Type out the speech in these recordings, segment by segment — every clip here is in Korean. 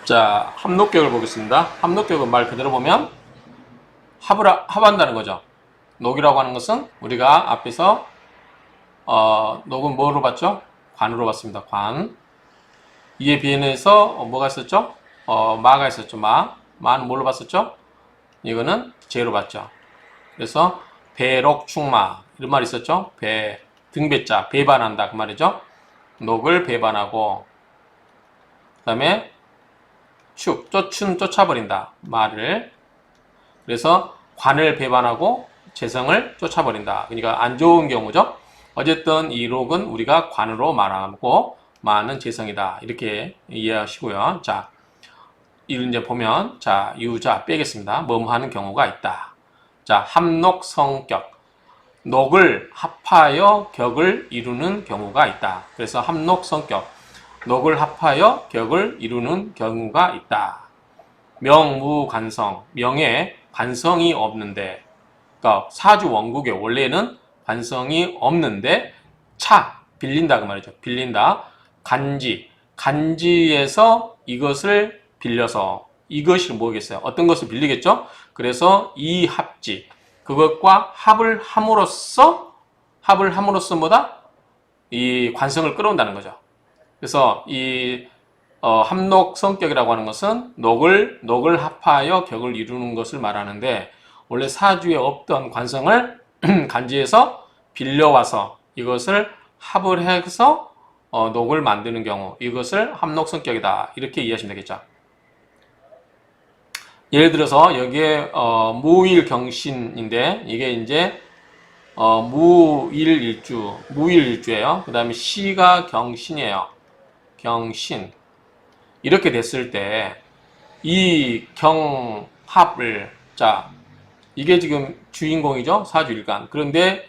자, 합록격을 보겠습니다. 합록격은 말 그대로 보면 합한다는 거죠. 녹이라고 하는 것은 우리가 앞에서 녹은 뭐로 봤죠? 관으로 봤습니다. 관. 이에 비해서 뭐가 있었죠? 마가 있었죠. 마는 뭘로 봤었죠? 이거는 재로 봤죠. 그래서 배록충마 이런 말이 있었죠. 등배자 배반한다 그 말이죠. 녹을 배반하고 그 다음에 쫓아버린다 말을. 그래서 관을 배반하고 재성을 쫓아버린다. 그러니까 안 좋은 경우죠. 어쨌든 이 녹은 우리가 관으로 말하고 마는 재성이다. 이렇게 이해하시고요. 자, 이를 이제 보면 자 유자 빼겠습니다. 뭐뭐 하는 경우가 있다. 자, 합록성격. 녹을 합하여 격을 이루는 경우가 있다. 그래서 합록성격. 녹을 합하여 격을 이루는 경우가 있다. 명무관성. 명에 관성이 없는데, 그러니까 사주 원국에 원래는 관성이 없는데 빌린다 그 말이죠. 빌린다. 간지에서 이것을 빌려서 이것이 뭐겠어요? 어떤 것을 빌리겠죠? 그래서 이 합지 그것과 합을 함으로써 뭐다? 이 관성을 끌어온다는 거죠. 그래서 이 합록 성격이라고 하는 것은 녹을 합하여 격을 이루는 것을 말하는데 원래 사주에 없던 관성을 간지에서 빌려와서 이것을 합을 해서 녹을 만드는 경우 이것을 합록 성격이다 이렇게 이해하시면 되겠죠. 예를 들어서 여기에 무일경신인데 이게 이제 무일일주예요. 그 다음에 시가 경신이에요. 경신. 이렇게 됐을 때 이 경합을 자 이게 지금 주인공이죠. 사주일간. 그런데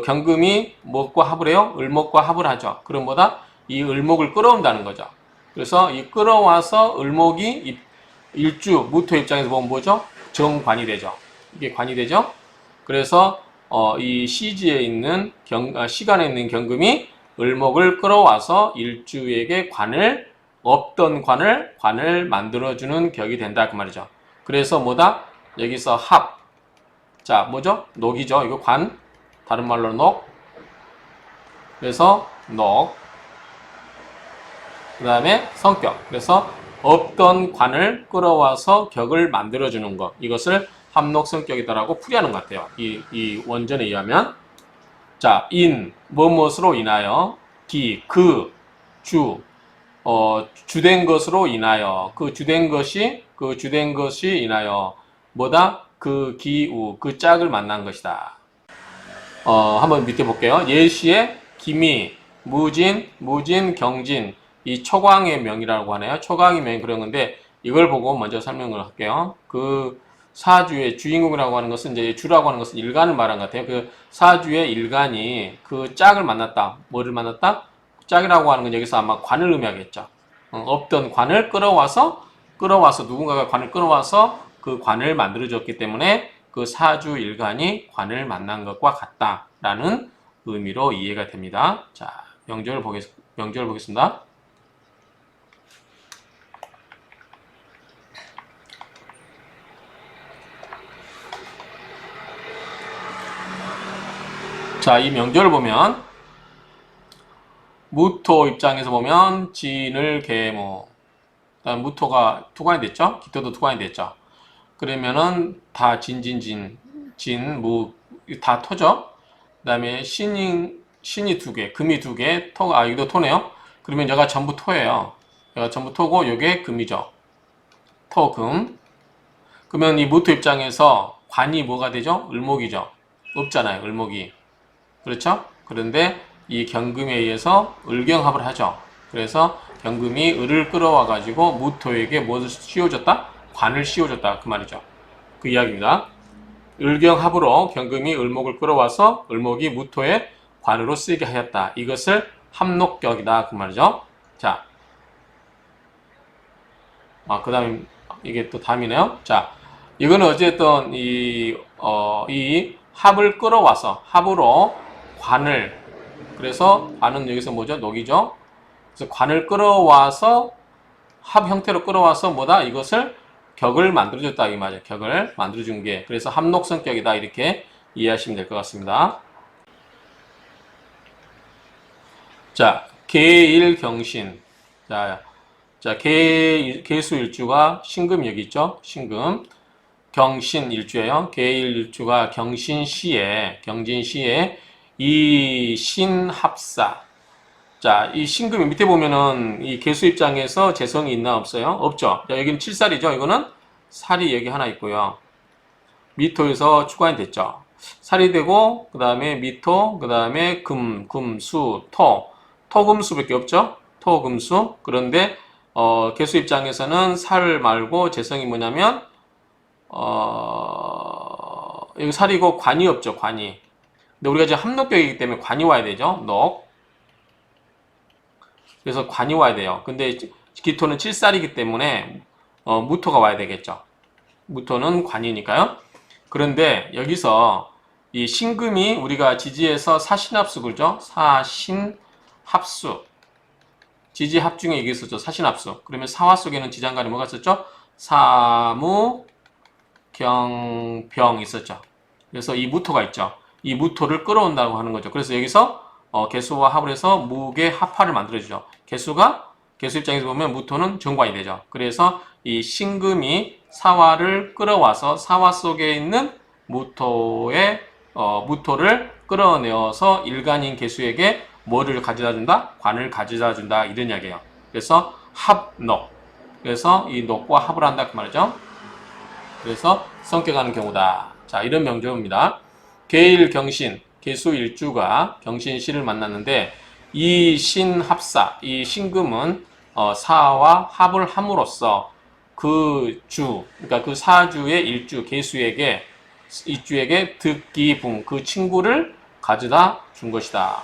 경금이 무엇과 합을 해요? 을목과 합을 하죠. 그럼 뭐다? 이 을목을 끌어온다는 거죠. 그래서 이 끌어와서 을목이 일주 무토 입장에서 보면 뭐죠? 정관이 되죠. 이게 관이 되죠. 그래서 이 시지에 있는 시간에 있는 경금이 을목을 끌어와서 일주에게 없던 관을 만들어주는 격이 된다 그 말이죠. 그래서 뭐다? 여기서 합. 자, 뭐죠? 녹이죠. 이거 관. 다른 말로 녹. 그래서 녹. 그 다음에 성격. 그래서 없던 관을 끌어와서 격을 만들어주는 것. 이것을 합록성격이다라고 풀이하는 것 같아요. 이 원전에 의하면. 자, 무엇으로 인하여, 주된 것으로 인하여, 그 주된 것이 인하여, 뭐다? 그 짝을 만난 것이다. 한번 밑에 볼게요. 예시에 기미, 무진, 경진, 이 초광의 명이라고 하네요. 초광의 명 그런 건데, 이걸 보고 먼저 설명을 할게요. 그 사주의 주인공이라고 하는 것은 이제 주라고 하는 것은 일간을 말한 것 같아요. 그 사주의 일간이 그 짝을 만났다. 뭐를 만났다? 짝이라고 하는 건 여기서 아마 관을 의미하겠죠. 없던 관을 끌어와서 누군가가 관을 끌어와서 그 관을 만들어줬기 때문에 그 사주 일간이 관을 만난 것과 같다라는 의미로 이해가 됩니다. 자, 명절 보겠습니다. 자, 이 명절을 보면 무토 입장에서 보면 진을 계모. 그다음 무토가 투관이 됐죠. 기토도 투관이 됐죠. 그러면은 다 무 다 토죠. 그다음에 신이 두 개, 금이 두 개, 이거 토네요. 그러면 얘가 전부 토예요. 얘가 전부 토고 이게 금이죠. 토, 금. 그러면 이 무토 입장에서 관이 뭐가 되죠? 을목이죠. 없잖아요. 을목이. 그렇죠? 그런데 이 경금에 의해서 을경합을 하죠. 그래서 경금이 을을 끌어와 가지고 무토에게 무엇을 씌워줬다? 관을 씌워줬다 그 말이죠. 그 이야기입니다. 을경합으로 경금이 을목을 끌어와서 을목이 무토의 관으로 쓰이게 하였다. 이것을 합록격이다 그 말이죠. 자, 그 다음에 이게 또 다음이네요. 자, 이거는 어쨌든 이 합을 끌어와서 합으로 관을, 그래서 관은 여기서 뭐죠? 녹이죠. 그래서 관을 끌어와서 합 형태로 끌어와서 뭐다? 이것을 격을 만들어줬다 이 말이에요. 격을 만들어준 게. 그래서 합록 성격이다 이렇게 이해하시면 될 것 같습니다. 자, 계일경신. 계수일주가 신금 여기 있죠? 신금. 경신일주예요. 계일일주가 경신시에 이 신합사. 자, 이 신금이 밑에 보면은 이 계수 입장에서 재성이 있나 없어요? 없죠. 자, 여기는 7살이죠. 이거는 살이 여기 하나 있고요. 미토에서 추가이 됐죠. 살이 되고 그 다음에 미토, 그 다음에 금수, 토금수밖에 없죠. 토금수. 그런데 계수 입장에서는 살 말고 재성이 뭐냐면 여기 살이고 관이 없죠. 관이. 근데 우리가 지금 합록격이기 때문에 관이 와야 되죠. 녹. 그래서 관이 와야 돼요. 근데 기토는 7살이기 때문에 무토가 와야 되겠죠. 무토는 관이니까요. 그런데 여기서 이 신금이 우리가 지지에서 사신합수 그러죠? 사신합수. 지지 합중에 이게 있었죠. 사신합수. 그러면 사화 속에는 지장간에 뭐가 있었죠? 사무, 경, 병 있었죠. 그래서 이 무토가 있죠. 이 무토를 끌어온다고 하는 거죠. 그래서 여기서 개수와 합을 해서 무게 합화를 만들어주죠. 개수 입장에서 보면 무토는 정관이 되죠. 그래서 이 신금이 사화를 끌어와서 사화 속에 있는 무토를 끌어내어서 일간인 개수에게 뭐를 가져다 준다? 관을 가져다 준다. 이런 이야기예요. 그래서 합록. 그래서 이 녹과 합을 한다. 그 말이죠. 그래서 성격하는 경우다. 자, 이런 명조입니다. 계일경신, 계수일주가 경신시를 만났는데 이 신합사, 이 신금은 사와 합을 함으로써 그 주, 그러니까 그 사주의 일주, 계수에게 일주에게 득기붕, 그 친구를 가져다 준 것이다.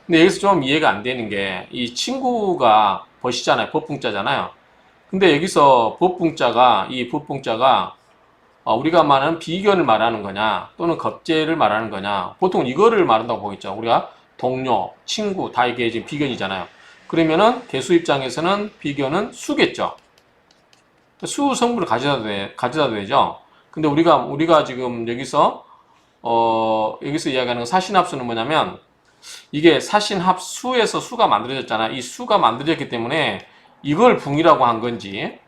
근데 여기서 좀 이해가 안 되는 게 이 친구가 벗이잖아요. 법붕자잖아요. 근데 여기서 이 법붕자가 우리가 말하는 비견을 말하는 거냐 또는 겁재를 말하는 거냐 보통 이거를 말한다고 보겠죠. 우리가 동료, 친구 다 이게 지금 비견이잖아요. 그러면은 개수 입장에서는 비견은 수겠죠. 수 성분을 가져다 되죠. 근데 우리가 지금 여기서 이야기하는 사신합수는 뭐냐면 이게 사신합수에서 수가 만들어졌잖아. 이 수가 만들어졌기 때문에 이걸 붕이라고 한 건지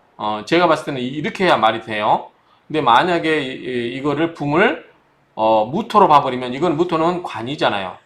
제가 봤을 때는 이렇게 해야 말이 돼요. 근데 만약에 이거를 붕을 무토로 봐버리면 이건 무토는 관이잖아요.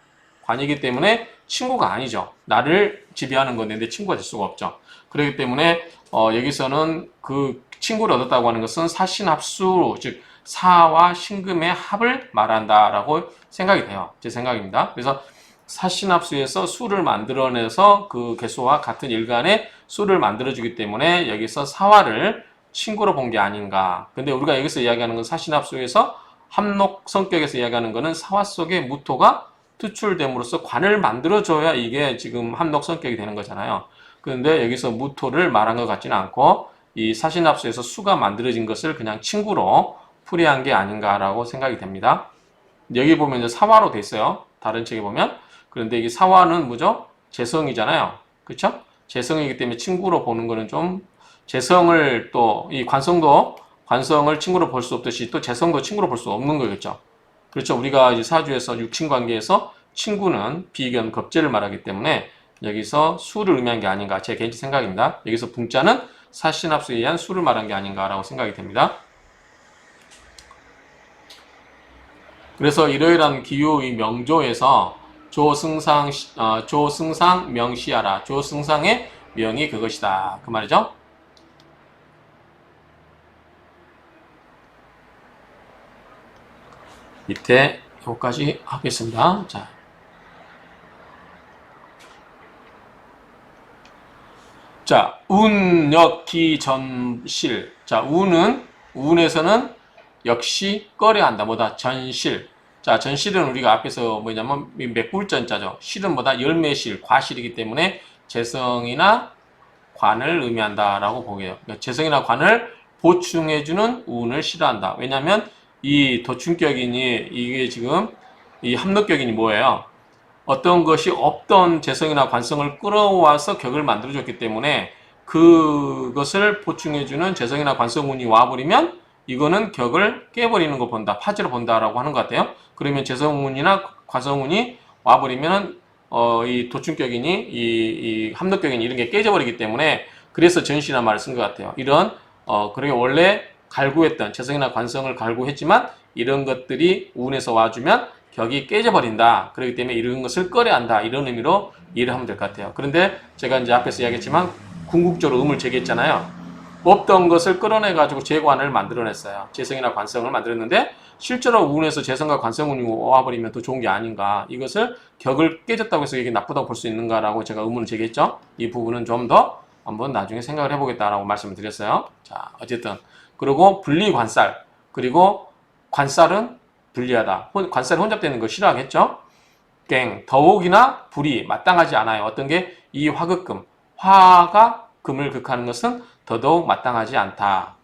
관이기 때문에 친구가 아니죠. 나를 지배하는 건데 내 친구가 될 수가 없죠. 그렇기 때문에 여기서는 그 친구를 얻었다고 하는 것은 사신합수, 즉 사와 신금의 합을 말한다라고 생각이 돼요. 제 생각입니다. 그래서 사신합수에서 수를 만들어내서 그 개수와 같은 일간의 수를 만들어주기 때문에 여기서 사화를 친구로 본 게 아닌가. 근데 우리가 여기서 이야기하는 건 사신합수에서 합록 성격에서 이야기하는 거는 사화 속에 무토가 투출됨으로써 관을 만들어줘야 이게 지금 합록 성격이 되는 거잖아요. 그런데 여기서 무토를 말한 것 같지는 않고 이 사신합수에서 수가 만들어진 것을 그냥 친구로 풀이한 게 아닌가라고 생각이 됩니다. 여기 보면 이제 사화로 돼 있어요. 다른 책에 보면. 그런데 이게 사화는 뭐죠? 재성이잖아요. 그렇죠? 재성이기 때문에 친구로 보는 거는 좀 재성을 또 이 관성을 친구로 볼 수 없듯이 또 재성도 친구로 볼 수 없는 거겠죠. 그렇죠. 우리가 이제 사주에서 육친 관계에서 친구는 비견, 겁재를 말하기 때문에 여기서 수를 의미한 게 아닌가 제 개인적 생각입니다. 여기서 분자는 사신합수에 의한 수를 말한 게 아닌가라고 생각이 됩니다. 그래서 이러이러한 기후의 명조에서 조승상 명시하라. 조승상의 명이 그것이다. 그 말이죠. 밑에 요거까지 하겠습니다. 자, 운, 역, 기, 전실. 자, 운에서는 역시 꺼려야 한다. 뭐다? 전실. 자, 전실은 우리가 앞에서 뭐냐면 맥불전자죠. 실은 뭐다? 열매실, 과실이기 때문에 재성이나 관을 의미한다라고 보게요. 그러니까 재성이나 관을 보충해주는 운을 싫어한다. 왜냐하면 이 도충격이니 이게 지금 이 합록격이니 뭐예요? 어떤 것이 없던 재성이나 관성을 끌어와서 격을 만들어줬기 때문에 그것을 보충해주는 재성이나 관성운이 와버리면 이거는 격을 깨버리는 거 본다, 파지로 본다라고 하는 것 같아요. 그러면 재성운이나 관성운이 와버리면 이 도충격이니 이 합력격이니 이런 게 깨져버리기 때문에 그래서 전시란 말을 쓴 것 같아요. 이런 그러게 원래 갈구했던 재성이나 관성을 갈구했지만 이런 것들이 운에서 와주면 격이 깨져버린다. 그렇기 때문에 이런 것을 꺼려야 한다. 이런 의미로 이해를 하면 될 것 같아요. 그런데 제가 이제 앞에서 이야기했지만 궁극적으로 음을 제기했잖아요. 없던 것을 끌어내가지고 재관을 만들어냈어요. 재성이나 관성을 만들었는데 실제로 운에서 재성과 관성운이 와버리면 더 좋은 게 아닌가. 이것을 격을 깨졌다고 해서 이게 나쁘다고 볼 수 있는가라고 제가 의문을 제기했죠. 이 부분은 좀 더 한번 나중에 생각을 해보겠다라고 말씀을 드렸어요. 자, 어쨌든 그리고 분리관살 그리고 관살은 불리하다. 관살이 혼잡되는 거 싫어하겠죠? 더욱이나 불이 마땅하지 않아요. 어떤 게 이 화극금, 화가 금을 극하는 것은 더더욱 마땅하지 않다.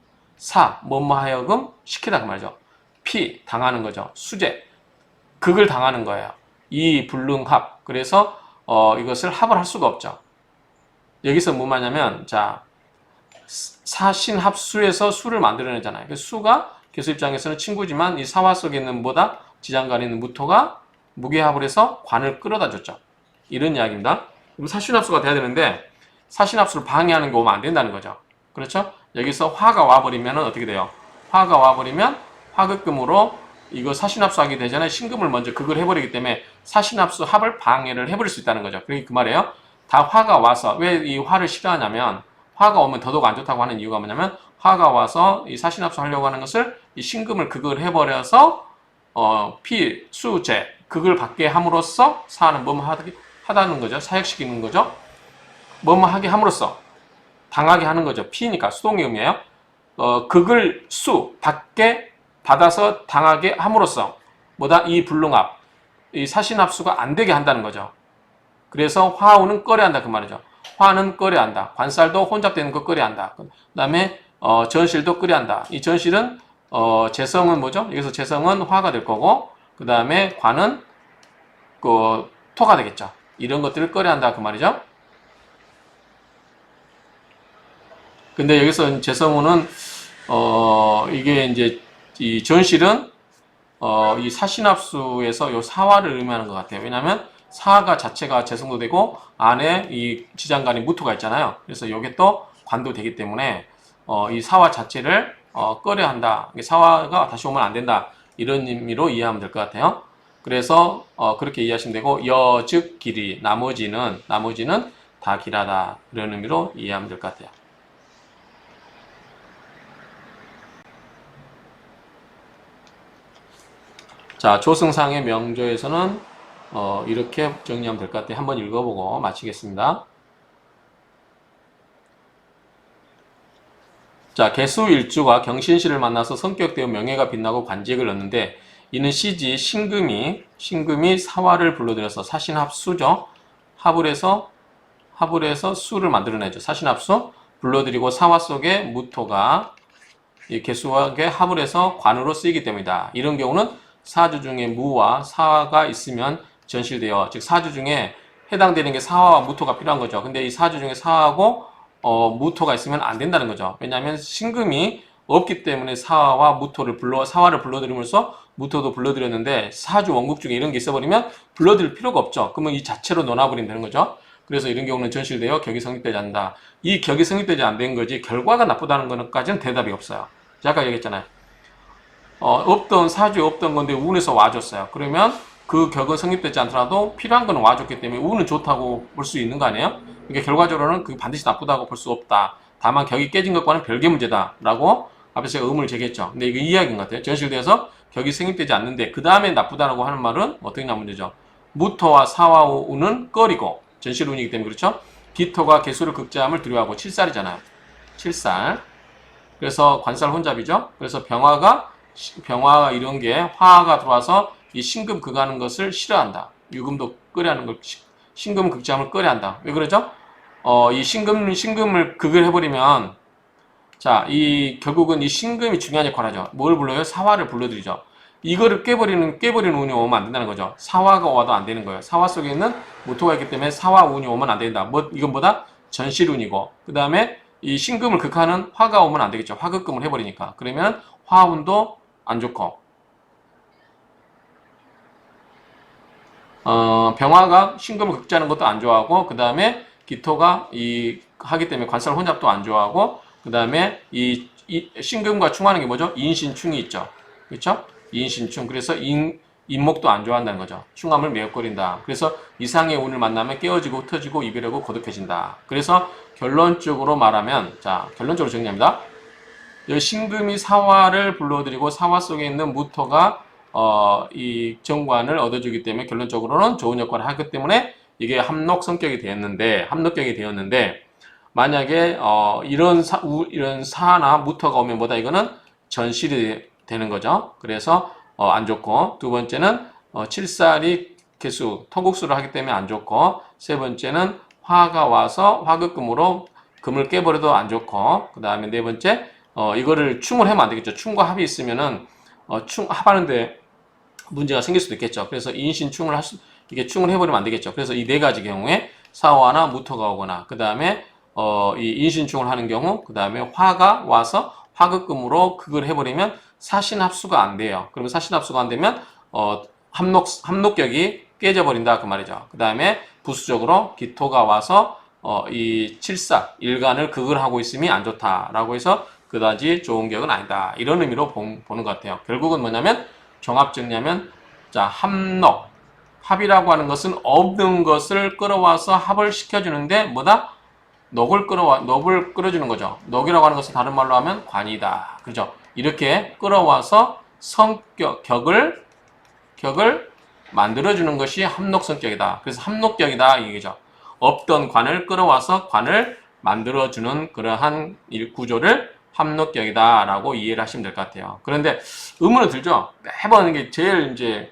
뭐하여금 시키다 그 말이죠. 당하는 거죠. 수재, 극을 당하는 거예요. 이 불능합. 그래서 이것을 합을 할 수가 없죠. 여기서 뭐 말냐면 자 사신합수에서 수를 만들어내잖아요. 수가 개수 입장에서는 친구지만 이 사화 속에 있는 뭐다? 지장간에 있는 무토가 무게합을 해서 관을 끌어다 줬죠. 이런 이야기입니다. 그럼 사신합수가 돼야 되는데 사신합수를 방해하는 게 오면 안 된다는 거죠. 그렇죠? 여기서 화가 와버리면 어떻게 돼요? 화가 와버리면 화극금으로 이거 사신합수하게 되잖아요. 신금을 먼저 극을 해버리기 때문에 사신합수 합을 방해를 해버릴 수 있다는 거죠. 그러니까 그 말이에요. 다 화가 와서 왜 이 화를 싫어하냐면 화가 오면 더더욱 안 좋다고 하는 이유가 뭐냐면 화가 와서 이 사신합수 하려고 하는 것을 이 신금을 극을 해버려서 수재 극을 받게 함으로써 사는 뭐뭐 하다는 거죠. 사역시키는 거죠. 뭐뭐 하게 함으로써 당하게 하는 거죠. 피니까 수동의 의미예요. 극을 받게 받아서 당하게 함으로써 뭐다? 이 불능합, 이 사신합수가 안 되게 한다는 거죠. 그래서 화우는 꺼려 한다 그 말이죠. 화는 꺼려 한다. 관살도 혼잡되는 거 꺼려 한다. 그 다음에 전실도 꺼려 한다. 이 전실은 재성은 뭐죠? 여기서 재성은 화가 될 거고 그 다음에 관은 토가 되겠죠. 이런 것들을 꺼려 한다 그 말이죠. 근데 여기서 재성우는 이게 이제 이 전실은 이 사신합수에서 요 사화를 의미하는 것 같아요. 왜냐하면 사가 자체가 재성도 되고 안에 이 지장간이 무토가 있잖아요. 그래서 이게 또 관도 되기 때문에 이 사화 자체를 꺼려 한다. 사화가 다시 오면 안 된다. 이런 의미로 이해하면 될 것 같아요. 그래서 그렇게 이해하시면 되고 즉 길이 나머지는 다 길하다. 이런 의미로 이해하면 될 것 같아요. 자, 조승상의 명조에서는 이렇게 정리하면 될 것 같아요. 한번 읽어보고 마치겠습니다. 자, 개수일주가 경신시를 만나서 성격되어 명예가 빛나고 관직을 얻는데 이는 시지 신금이 사화를 불러들여서 사신합수죠. 합을 해서 수를 만들어내죠. 사신합수 불러들이고 사화 속에 무토가 이 개수하게 합을 해서 관으로 쓰이기 때문이다. 이런 경우는 사주 중에 무와 사가 있으면 전실되어 즉 사주 중에 해당되는 게 사화와 무토가 필요한 거죠. 근데 이 사주 중에 사하고 무토가 있으면 안 된다는 거죠. 왜냐하면 신금이 없기 때문에 사화를 불러들임으로써 무토도 불러들였는데 사주 원국 중에 이런 게 있어버리면 불러들일 필요가 없죠. 그러면 이 자체로 논아버린다는 거죠. 그래서 이런 경우는 전실되어 격이 성립되지 않는다. 이 격이 성립되지 안 된 거지 결과가 나쁘다는 것까지는 대답이 없어요. 아까 얘기했잖아요. 사주에 없던 건데 운에서 와줬어요. 그러면 그 격은 성립되지 않더라도 필요한 거는 와줬기 때문에 운은 좋다고 볼 수 있는 거 아니에요? 그러니까 결과적으로는 그게 반드시 나쁘다고 볼 수 없다. 다만 격이 깨진 것과는 별개 문제다. 라고 앞에서 제가 의문을 제기했죠. 근데 이게 이야기인 것 같아요. 전실돼서 격이 성립되지 않는데 그 다음에 나쁘다라고 하는 말은 어떻게 나오면 되죠? 무토와 사화운은 꺼리고 전실운이기 때문에 그렇죠? 기토가 개수를 극자함을 두려워하고 7살이잖아요. 7살. 그래서 관살 혼잡이죠. 그래서 병화가 이런 게 화가 들어와서 이 신금 극하는 것을 싫어한다. 유금도 끄려하는 걸 신금 극자함을 끄려한다. 왜 그러죠? 이 신금을 극을 해버리면 자, 결국은 이 신금이 중요한 역할을 하죠. 뭘 불러요? 사화를 불러들이죠. 이거를 깨버리는 운이 오면 안 된다는 거죠. 사화가 와도 안 되는 거예요. 사화 속에 있는 무토가 있기 때문에 사화 운이 오면 안 된다. 이건 뭐다? 전실운이고, 그 다음에 이 신금을 극하는 화가 오면 안 되겠죠. 화극금을 해버리니까. 그러면 화운도 안 좋고, 병화가 신금을 극자는 것도 안 좋아하고, 그 다음에 기토가 하기 때문에 관살 혼잡도 안 좋아하고, 그 다음에 이 신금과 충하는 게 뭐죠? 인신충이 있죠. 그렇죠? 인신충. 그래서 인목도 안 좋아한다는 거죠. 충함을 매혹거린다. 그래서 이상의 운을 만나면 깨어지고 흩어지고 이별하고 고독해진다. 그래서 결론적으로 말하면, 자, 결론적으로 정리합니다. 이 신금이 사화를 불러들이고 사화 속에 있는 무토가 이 정관을 얻어주기 때문에 결론적으로는 좋은 역할을 하기 때문에 이게 합록 성격이 되었는데 만약에 이런 사나 무토가 오면 뭐다, 이거는 전실이 되는 거죠. 그래서 안 좋고, 두 번째는 칠살이 개수 토국수를 하기 때문에 안 좋고, 세 번째는 화가 와서 화극금으로 금을 깨버려도 안 좋고, 그 다음에 네 번째 이거를 충을 하면 안 되겠죠. 충과 합이 있으면은 합하는데 문제가 생길 수도 있겠죠. 그래서 인신충을 이게 충을 해버리면 안 되겠죠. 그래서 이 네 가지 경우에 사화나 무토가 오거나, 그 다음에 이 인신충을 하는 경우, 그 다음에 화가 와서 화극금으로 극을 해버리면 사신합수가 안 돼요. 그러면 사신합수가 안 되면 합록격이 깨져버린다 그 말이죠. 그 다음에 부수적으로 기토가 와서 이 칠사 일간을 극을 하고 있음이 안 좋다라고 해서 그다지 좋은 격은 아니다. 이런 의미로 보는 것 같아요. 결국은 뭐냐면 종합 정리하면, 자, 합이라고 하는 것은 없는 것을 끌어와서 합을 시켜주는데 뭐다? 녹을 끌어주는 거죠. 녹이라고 하는 것은 다른 말로 하면 관이다. 그죠? 이렇게 끌어와서 격을 만들어주는 것이 합록 성격이다. 그래서 합록격이다 이게죠. 없던 관을 끌어와서 관을 만들어주는 그러한 구조를 합록격이다 라고 이해를 하시면 될 것 같아요. 그런데 의문은 들죠? 매번 이게 제일 이제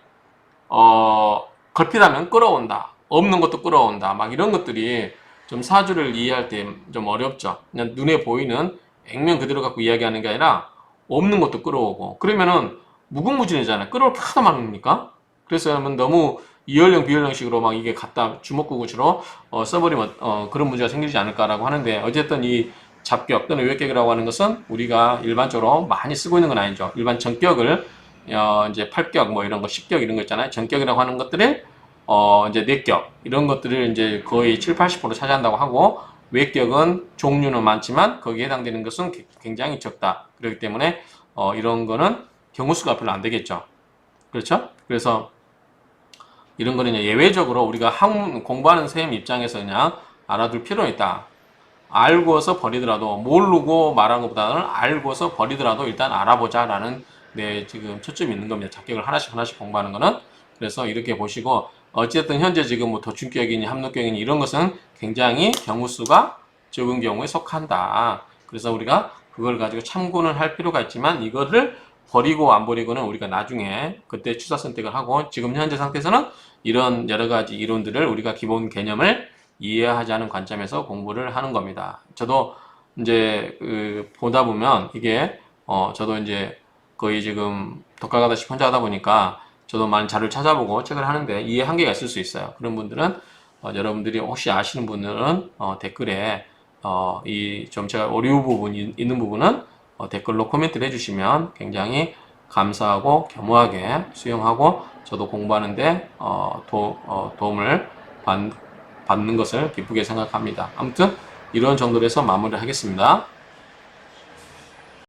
걸핏하면 끌어온다, 없는 것도 끌어온다, 막 이런 것들이 좀 사주를 이해할 때 좀 어렵죠. 그냥 눈에 보이는 액면 그대로 갖고 이야기하는 게 아니라 없는 것도 끌어오고, 그러면은 무궁무진이잖아요. 끌어올 게 하나도 많으니까. 그래서 여러분 너무 이연령 비연령식으로 막 이게 갖다 주먹구구처럼 써버리면 그런 문제가 생기지 않을까라고 하는데, 어쨌든 이 잡격 또는 외격이라고 하는 것은 우리가 일반적으로 많이 쓰고 있는 건 아니죠. 일반 전격을 이제 팔격 뭐 이런 거, 십격 이런 거 있잖아요. 전격이라고 하는 것들을 이제 내격 이런 것들을 이제 거의 7, 80% 차지한다고 하고, 외격은 종류는 많지만 거기에 해당되는 것은 굉장히 적다. 그렇기 때문에 이런 거는 경우수가 별로 안 되겠죠. 그렇죠? 그래서 이런 거는 예외적으로 우리가 공부하는 선생님 입장에서 그냥 알아둘 필요는 있다. 알고서 버리더라도, 모르고 말하는 것보다는 알고서 버리더라도 일단 알아보자라는 지금 초점이 있는 겁니다. 잡격을 하나씩 공부하는 거는. 그래서 이렇게 보시고, 어쨌든 현재 지금 뭐 도충격이니 합록격이니 이런 것은 굉장히 경우수가 적은 경우에 속한다. 그래서 우리가 그걸 가지고 참고는 할 필요가 있지만, 이거를 버리고 안 버리고는 우리가 나중에 그때 취사 선택을 하고, 지금 현재 상태에서는 이런 여러 가지 이론들을 우리가 기본 개념을 이해하자는 관점에서 공부를 하는 겁니다. 저도 이제 보다 보면 이게 저도 이제 거의 지금 독학하다시피 혼자 하다 보니까 저도 많은 자료를 찾아보고 책을 하는데 이해 한계가 있을 수 있어요. 그런 분들은 여러분들이 혹시 아시는 분들은 댓글에 이 좀 제가 어려운 부분이 있는 부분은 댓글로 코멘트를 해주시면 굉장히 감사하고 겸허하게 수용하고, 저도 공부하는데 도움을 받는 것을 기쁘게 생각합니다. 아무튼 이런 정도로 해서 마무리를 하겠습니다.